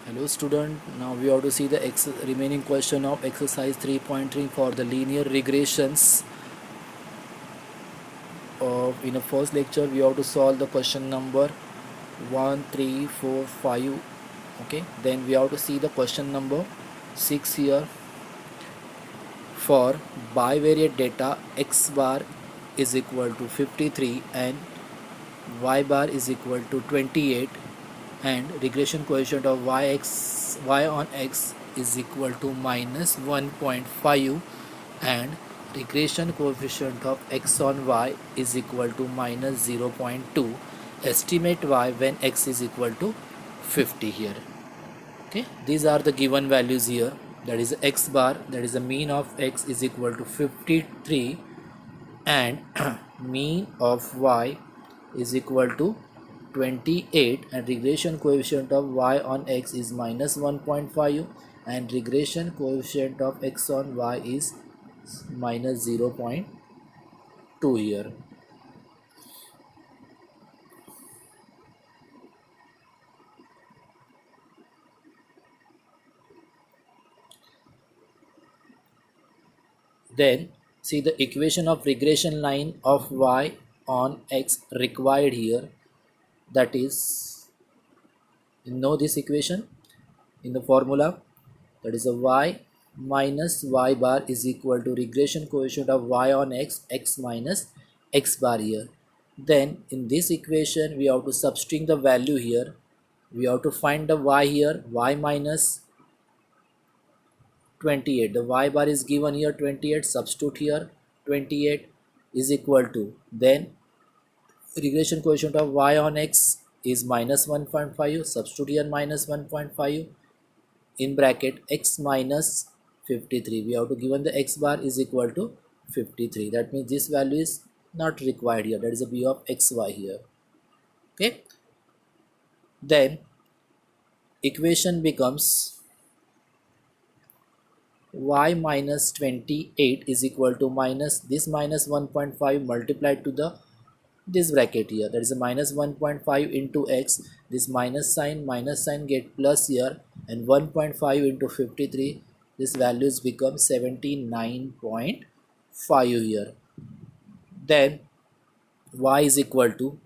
Hello student, now we have to see the remaining question of exercise 3.3 for the linear regressions. In the first lecture we have to solve the question number 1, 3, 4, 5. Okay, then we have to see the question number 6 here. For bivariate data, x bar is equal to 53 and y bar is equal to 28, and regression coefficient of y on x is equal to minus 1.5, and regression coefficient of x on y is equal to minus 0.2. Estimate y when x is equal to 50 here. Okay, these are the given values here. That is x bar, that is the mean of x is equal to 53, and mean of y is equal to 28, and regression coefficient of y on x is minus 1.5, and regression coefficient of x on y is minus 0.2 here. Then see the equation of regression line of y on x required here. That is, you know this equation in the formula, that is a y minus y bar is equal to regression coefficient of y on x minus x bar here. Then in this equation we have to substitute the value here. We have to find the y here, y minus 28. The y bar is given here 28, substitute here 28 is equal to, then regression coefficient of y on x is minus 1.5, substitute here minus 1.5 in bracket x minus 53. We have to given the x bar is equal to 53. That means this value is not required here. That is a b of xy here. Okay. Then equation becomes y minus 28 is equal to minus this minus 1.5 multiplied to the this bracket here, that is a minus 1.5 into x, this minus sign get plus here, and 1.5 into 53, this values become 79.5 here. Then y is equal to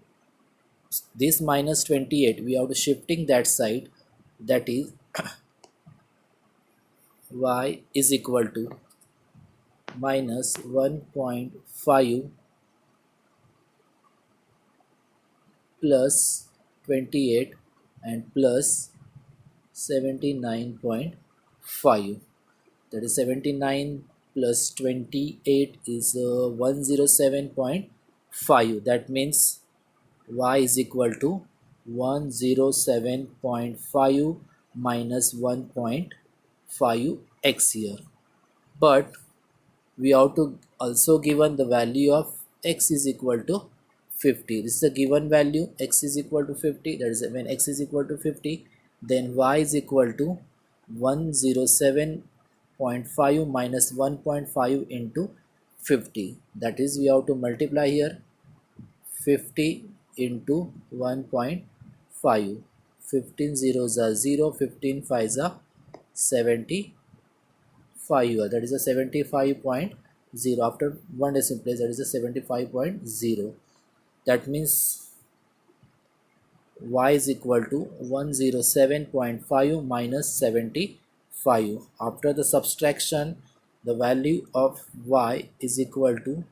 this minus 28, we have to shifting that side, that is y is equal to minus 1.5 plus 28 and plus 79.5. That is 79 plus 28 is 107.5. That means y is equal to 107.5 minus 1.5 x here. But we have to also given the value of x is equal to 50. This is the given value, x is equal to 50. That is when x is equal to 50, then y is equal to 107.5 minus 1.5 into 50. That is, we have to multiply here 50 into 1.5. 15 zeros are 0, 15 fives are 75. That is a 75.0. After one decimal place, that is a 75.0. That means y is equal to 107.5 minus 75. After the subtraction, the value of y is equal to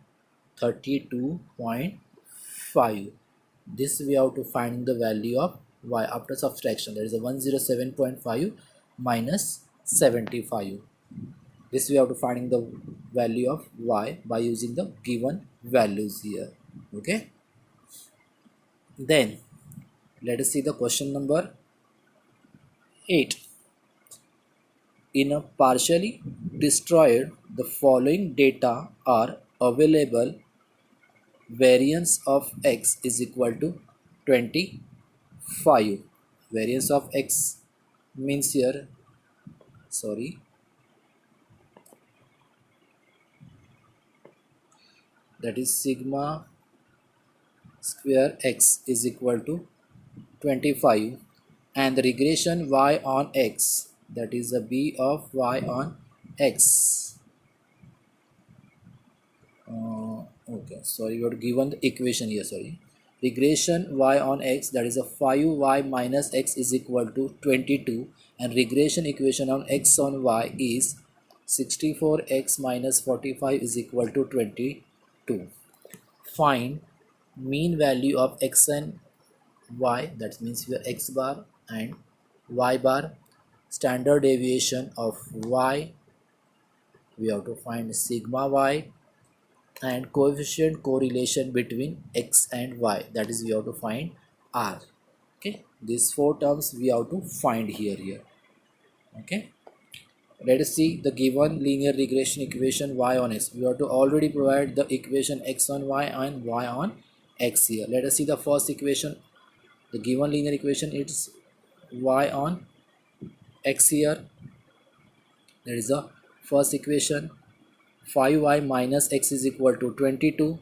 32.5. This we have to find the value of y after subtraction. That is a 107.5 minus 75. This we have to find the value of y by using the given values here. Okay. Then let us see the question number 8. In a partially destroyed, the following data are available. Variance of x is equal to 25. Variance of x means here, sorry, that is sigma square x is equal to 25, and the regression y on x, that is the b of y on x. Okay, sorry, you have given the equation here, sorry. Regression y on x, that is a 5y minus x is equal to 22, and regression equation on x on y is 64x minus 45 is equal to 22. Find mean value of x and y, that means your x bar and y bar, standard deviation of y, we have to find sigma y, and coefficient correlation between x and y, that is we have to find r. Okay, these four terms we have to find here. Okay, let us see the given linear regression equation y on x. We have to already provide the equation x on y and y on x here. Let us see the first equation. The given linear equation is y on x here. That is the first equation. 5y minus x is equal to 22,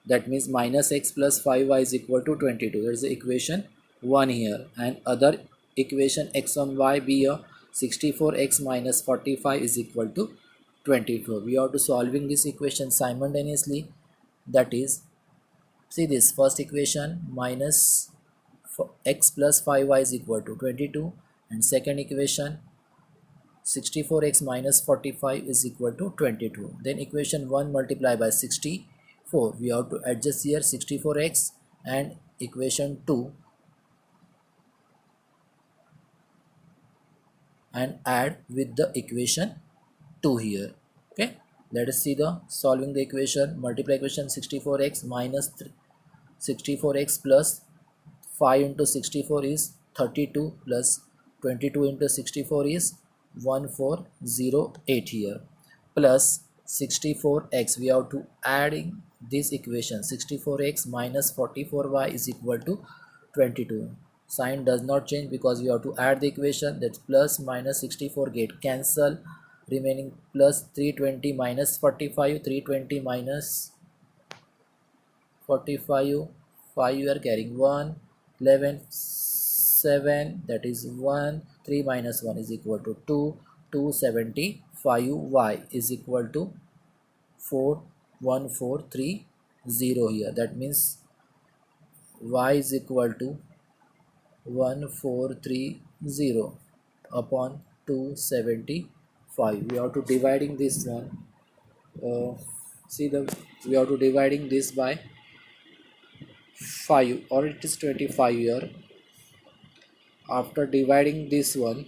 that means minus x plus 5y is equal to 22. That is the equation 1 here, and other equation x on y be a 64x minus 45 is equal to 24. We are to solving this equation simultaneously, that is, see this first equation minus x plus 5y is equal to 22, and second equation 64x minus 45 is equal to 22. Then equation 1 multiplied by 64. We have to adjust here 64x, and equation 2 and add with the equation 2 here. Okay, let us see the solving the equation. Multiply equation 64x minus 64x plus 5 into 64 is 32, plus 22 into 64 is 1408 here, plus 64x, we have to adding this equation 64x minus 44y is equal to 22. Sign does not change because we have to add the equation, that's plus minus 64 get cancel, remaining plus 320 minus 45, 320 minus 45, 5 you are carrying 1, 11, 7, that is 1, 3 minus 1 is equal to 2, 275 y is equal to 41430 here. That means y is equal to 1430 upon 275. We have to dividing this one. See the we have to dividing this by 5, or it is 25 here. After dividing this one,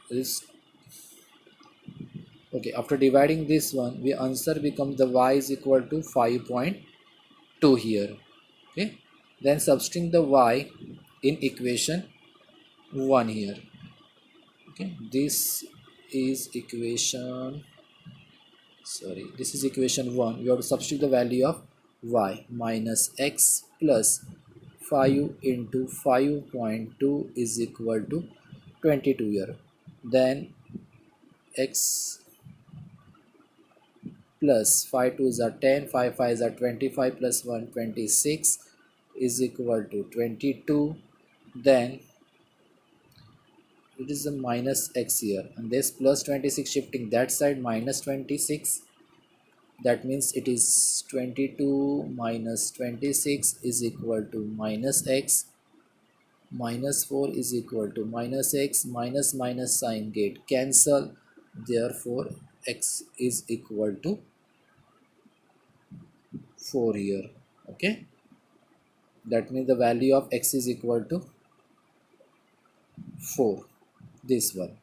this okay, after dividing this one, the answer becomes the y is equal to 5.2 here. Okay, then substituting the y in equation 1 here. Okay, this is equation, sorry, this is equation 1. We have to substitute the value of y minus x plus 5 into 5.2 is equal to 22 here. Then x plus 5 2s are 10, 5 5s are 25, plus 1 26 is equal to 22. Then it is a minus x here, and this plus 26 shifting that side minus 26, that means it is 22 minus 26 is equal to minus x, minus 4 is equal to minus x, minus minus sign get cancel, therefore x is equal to 4 here. Okay, that means the value of x is equal to 4, this one,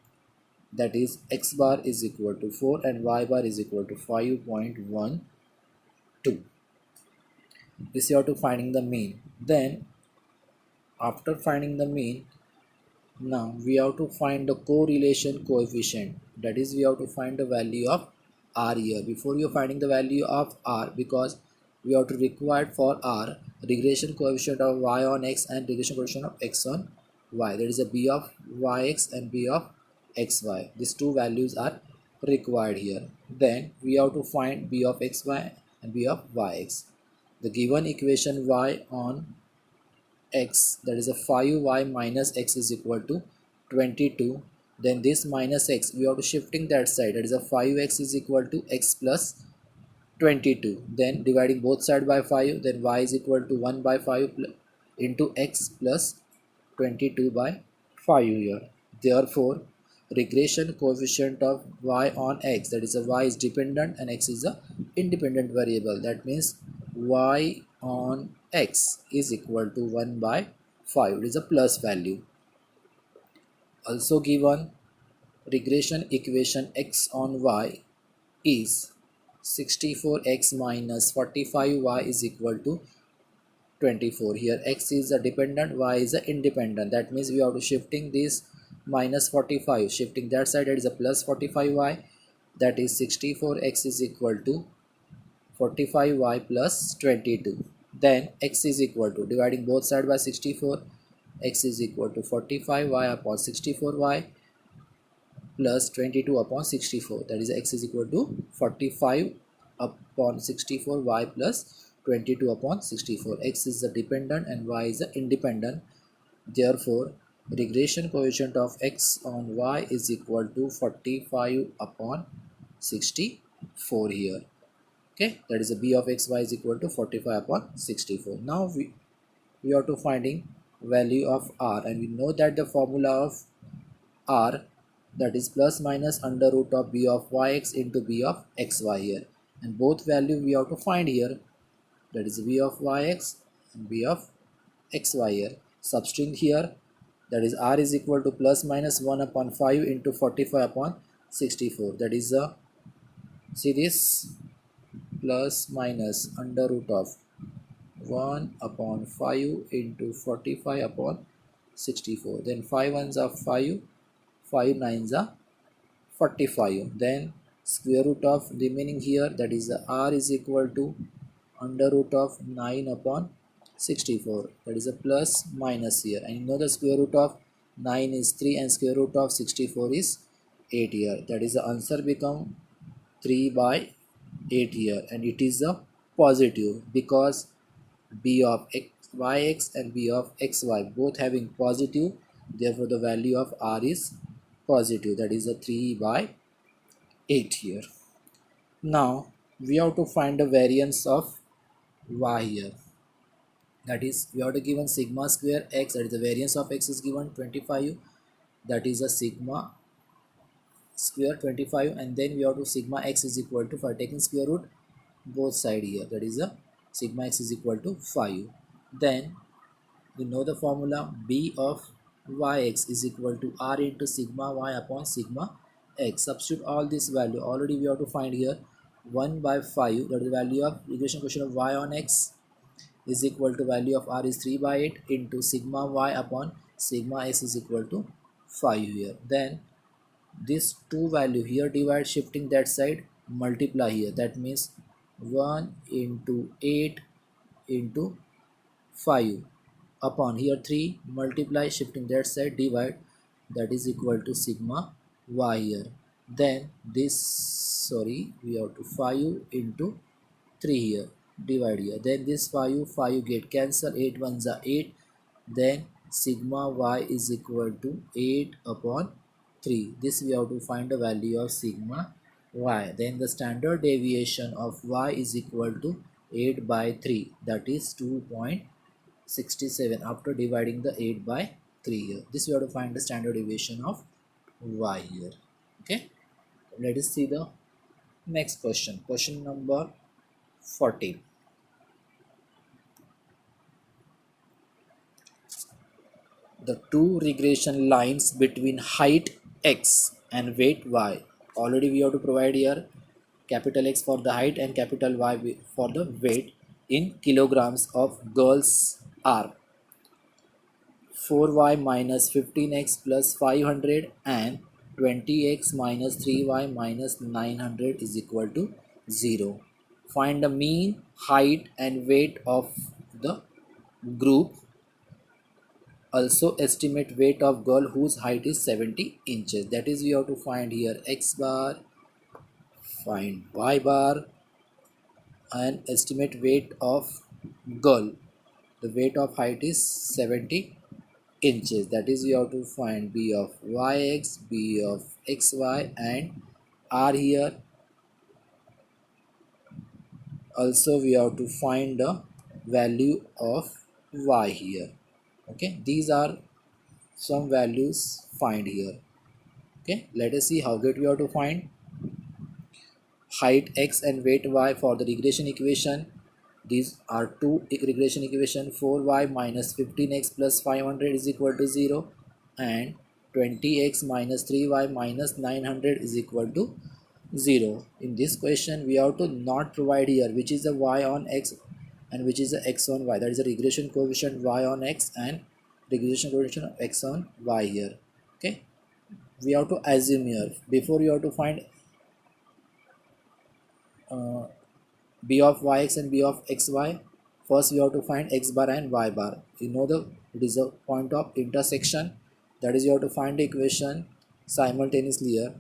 that is x bar is equal to 4 and y bar is equal to 5.12. This you have to finding the mean. Then after finding the mean, now we have to find the correlation coefficient, that is we have to find the value of r here. Before you finding the value of r, because we have to require for r regression coefficient of y on x and regression coefficient of x on y, that is a b of yx and b of xy. These two values are required here. Then we have to find b of xy and b of yx. the given equation y on x, that is a 5y minus x is equal to 22. Then this minus x we have to shifting that side, that is a 5x is equal to x plus 22. Then dividing both side by 5, then y is equal to 1 by 5 into x plus 22 by 5 here. Therefore regression coefficient of y on x, that is a y is dependent and x is a independent variable, that means y on x is equal to 1 by 5, it is a plus value. Also given regression equation x on y is 64x minus 45y is equal to 24. Here x is a dependent, y is a independent, that means we have to shifting this minus 45, shifting that side, that is a plus 45y, that is 64x is equal to 45y plus 22. Then x is equal to, dividing both side by 64, x is equal to 45y upon 64y plus 22 upon 64, that is x is equal to 45 upon 64 y plus 22 upon 64. X is the dependent and y is the independent. Therefore regression coefficient of x on y is equal to 45 upon 64 here. Okay, that is a b of xy is equal to 45 upon 64. Now we are to finding value of r, and we know that the formula of r, that is plus minus under root of b of yx into b of xy here, and both value we have to find here, that is b of yx and b of xy here. Substitute here, that is r is equal to plus minus 1 upon 5 into 45 upon 64, that is a, see this, plus minus under root of 1 upon 5 into 45 upon 64, then 5 ones are 5, 5 nines are 45, then square root of remaining here, that is the r is equal to under root of 9 upon 64, that is a plus minus here, and you know the square root of 9 is 3 and square root of 64 is 8 here, that is the answer become 3 by 8 here, and it is a positive because b of yx and b of xy both having positive, therefore the value of r is positive, that is a 3 by 8 here. Now we have to find the variance of y here, that is we have to given sigma square x, that is the variance of x is given 25, that is a sigma square 25, and then we have to sigma x is equal to, for taking square root both side here, that is a sigma x is equal to 5. Then we know the formula b of yx is equal to r into sigma y upon sigma x. Substitute all this value, already we have to find here 1 by 5, that is the value of regression question of y on x is equal to value of r is 3 by 8 into sigma y upon sigma x is equal to 5 here. Then this two value here divide, shifting that side, multiply here, that means 1 into 8 into 5 upon here 3, multiply, shifting that side, divide, that is equal to sigma y here. Then this, sorry, we have to 5 into 3 here, divide here, then this 5 get cancel, 8 ones are 8, then sigma y is equal to 8 upon 3. This we have to find the value of sigma y. Then the standard deviation of y is equal to 8 by 3, that is 2.67 after dividing the 8 by 3 here. This we have to find the standard deviation of y here. Okay, let us see the next question. Question number 14. The two regression lines between height x and weight y. Already we have to provide here capital X for the height and capital Y for the weight in kilograms of girls are 4y minus 15x plus 500 and 20x minus 3y minus 900 is equal to 0. Find the mean height and weight of the group. Also estimate weight of girl whose height is 70 inches. That is we have to find here x bar, find y bar, and estimate weight of girl. The weight of height is 70 inches. That is, you have to find b of yx, b of xy, and r here. Also we have to find the value of y here. Okay, these are some values find here. Okay, let us see how get we have to find height x and weight y for the regression equation. These are two regression equation. 4y minus 15x plus 500 is equal to 0, and 20x minus 3y minus 900 is equal to 0. In this question we have to not provide here which is the y on x and which is the x on y. That is the regression coefficient y on x and regression coefficient of x on y here. Okay, we have to assume here before you have to find uh, b of yx and b of xy. First we have to find x bar and y bar. You know the it is a point of intersection. That is, you have to find the equation simultaneously here.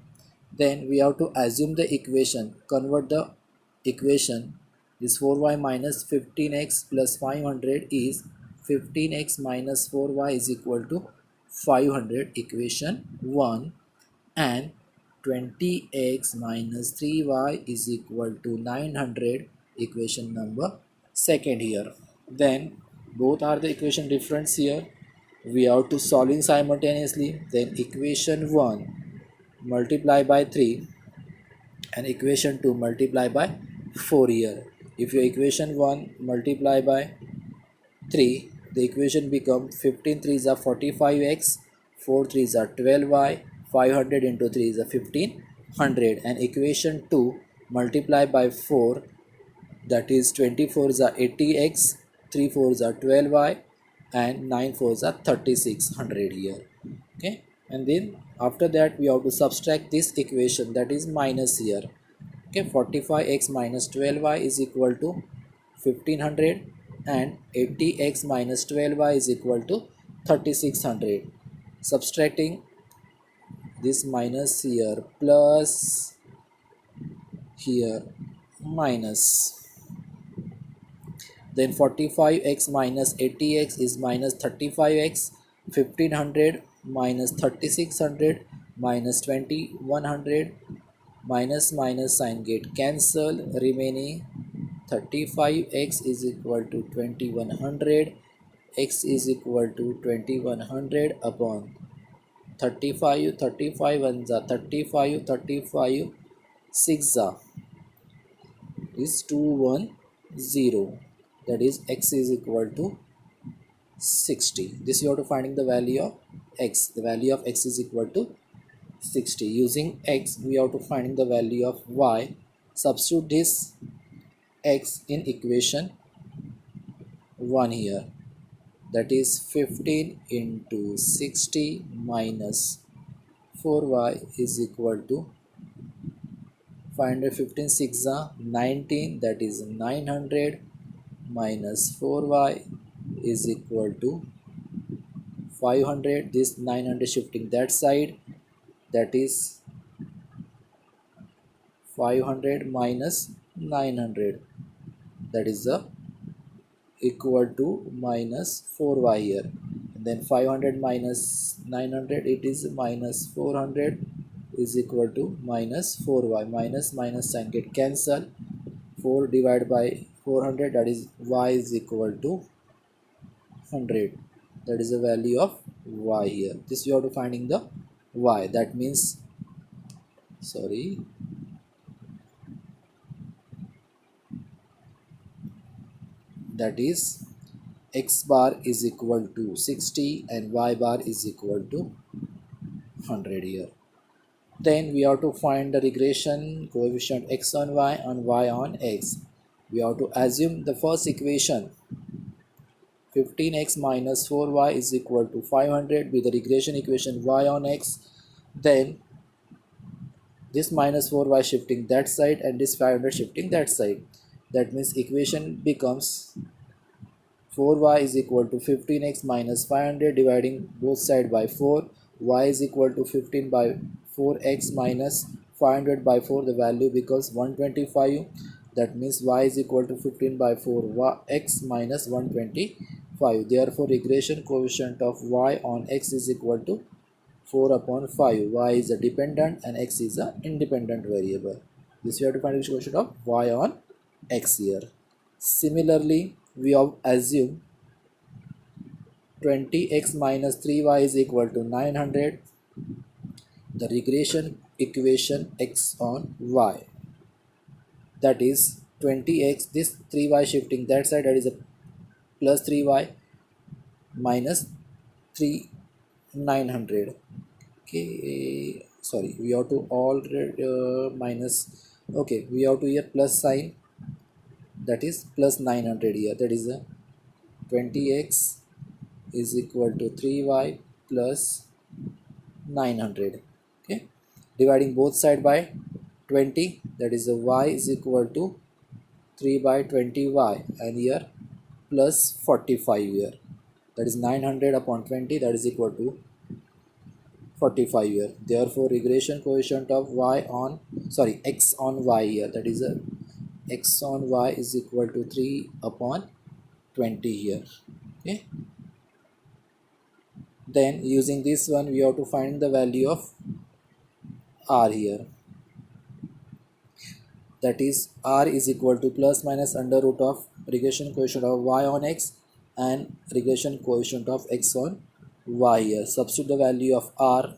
Then we have to assume the equation, convert the equation. This 4y minus 15x plus 500 is 15x minus 4y is equal to 500, equation 1, and 20x minus 3y is equal to 900, equation number second here. Then both are the equation difference here. We have to solve in simultaneously. Then equation 1 multiply by 3 and equation 2 multiply by 4 here. If your equation 1 multiply by 3, the equation become 15 3s are 45x, 4 3s are 12y, 500 into 3 is a 1500, and equation 2 multiply by 4, that is 24s are 80x, 3 4s are 12y, and 9 4s are 3600 here. Okay, and then after that we have to subtract this equation, that is minus here. Okay, 45x minus 12y is equal to 1500, and 80x minus 12y is equal to 3600. Subtracting this minus here plus here minus, then 45x minus 80x is minus 35x, 1500 minus 3600 minus 2100, minus minus sign get cancel, remaining 35x is equal to 2100, x is equal to 2100 upon 35, 35 ones are 35, 35 6 are is 210, that is x is equal to 60. This you have to finding the value of x. The value of x is equal to 60. Using x we have to finding the value of y. Substitute this x in equation 1 here, that is 15 into 60 minus 4y is equal to 515 6 are 19, that is 900, minus 4y is equal to 500. This 900 shifting that side, that is 500 minus 900, that is the equal to minus 4y here. And then 500 minus 900, it is minus 400 is equal to minus 4y. Minus minus sign get cancel, 4 divided by 400, that is y is equal to 100. That is the value of y here. This you have to finding the y. That means, sorry, that is x bar is equal to 60 and y bar is equal to 100 here. Then we have to find the regression coefficient x on y and y on x. We have to assume the first equation 15x minus 4y is equal to 500 with the regression equation y on x. Then this minus 4y shifting that side and this 500 shifting that side. That means equation becomes 4y is equal to 15x minus 500 dividing both side by 4, y is equal to 15 by 4x minus 500 by 4, the value becomes 125, that means y is equal to 15 by 4 x minus 125. Therefore regression coefficient of y on x is equal to 4 upon 5. Y is a dependent and x is a independent variable. This we have to find the coefficient of y on x here. Similarly, we have assumed 20x minus 3y is equal to 900. The regression equation x on y, that is 20x, this 3y shifting that side, that is a plus 3y minus 3 900. Okay, sorry, we have to already minus, okay, we have to here plus sign, that is plus 900 here, that is a 20x is equal to 3y plus 900. Okay, dividing both side by 20, that is a y is equal to 3 by 20y, and here plus 45 here, that is 900 upon 20, that is equal to 45 here. Therefore regression coefficient of y on, sorry, x on y here, that is a x on y is equal to 3 upon 20 here. Okay, then using this one we have to find the value of r here, that is r is equal to plus minus under root of regression coefficient of y on x and regression coefficient of x on y here. Substitute the value of r,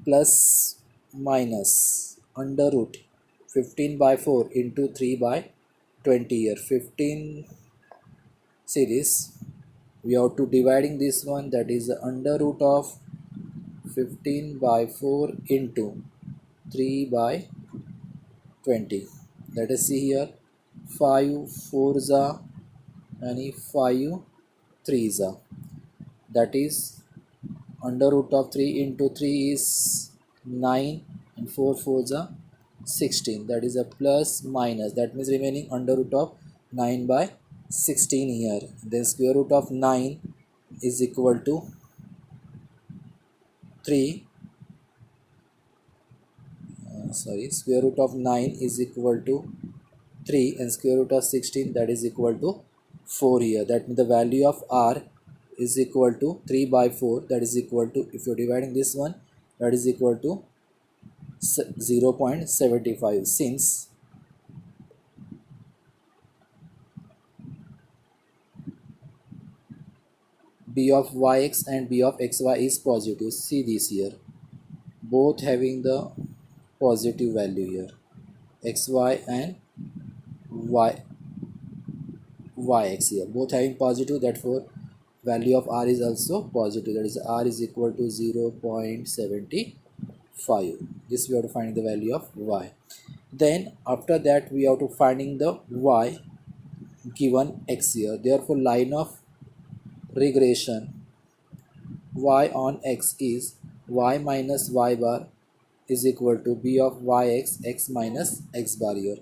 plus minus under root 15 by 4 into 3 by 20 here. 15 series, we have to dividing this one, that is under root of 15 by 4 into 3 by 20. Let us see here, 5 4s are and 5 3s are, that is under root of 3 into 3 is 9 and 4 4s are 16, that is a plus minus, that means remaining under root of 9 by 16 here. Then square root of 9 is equal to 3, square root of 9 is equal to 3, and square root of 16, that is equal to 4 here. That means the value of r is equal to 3 by 4, that is equal to, if you are dividing this one, that is equal to 0.75. Since b of yx and b of xy is positive, see this here, both having the positive value here, xy and yx here, both having positive, therefore value of r is also positive, that is r is equal to 0.75. This we have to find the value of y. Then after that we have to finding the y given x here. Therefore line of regression y on x is y minus y bar is equal to b of yx x minus x bar here.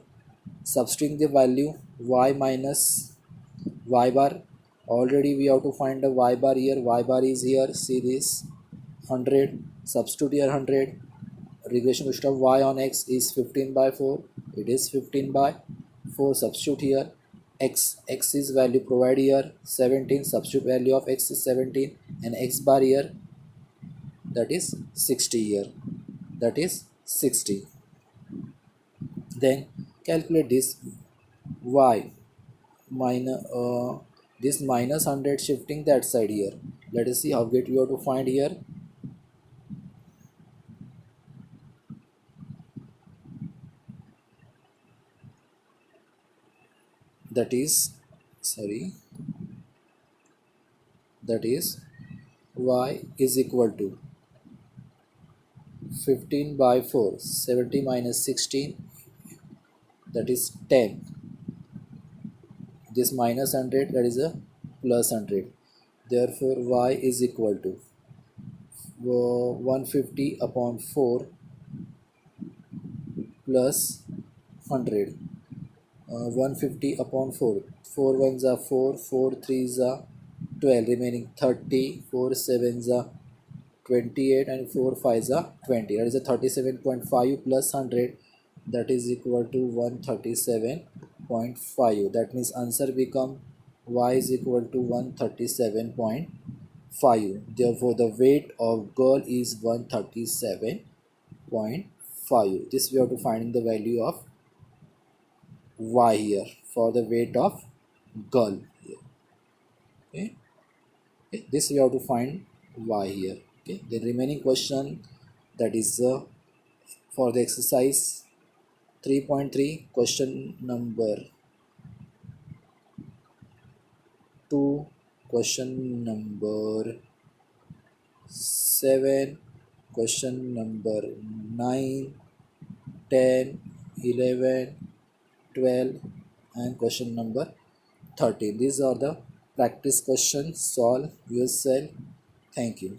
Substituting the value y minus y bar, already we have to find the y bar here, y bar is here, see this 100, substitute here 100, regression coefficient of y on x is 15 by 4, it is 15 by 4, substitute here x is value provided here 17, substitute value of x is 17, and x bar here, that is 60 here, that is 60. Then calculate this y minus this minus 100 shifting that side here. Let us see how get we have to find here. That is y is equal to 15 by 4, 70 minus 16, that is 10. This minus 100, that is a plus 100. Therefore y is equal to 150 upon 4 plus 100. 150 upon 4, 4 ones are 4, 4 threes are 12, remaining 30, 4 sevens are 28, and 4 fives are 20. That is a 37.5 plus 100, that is equal to 137 0.5. That means answer become y is equal to 137.5. Therefore the weight of girl is 137.5. This we have to find the value of y here for the weight of girl here. Okay, this we have to find y here. Okay, the remaining question, that is for the exercise 3.3, question number 2, question number 7, question number 9, 10, 11, 12, and question number 13. These are the practice questions. Solve yourself. Thank you.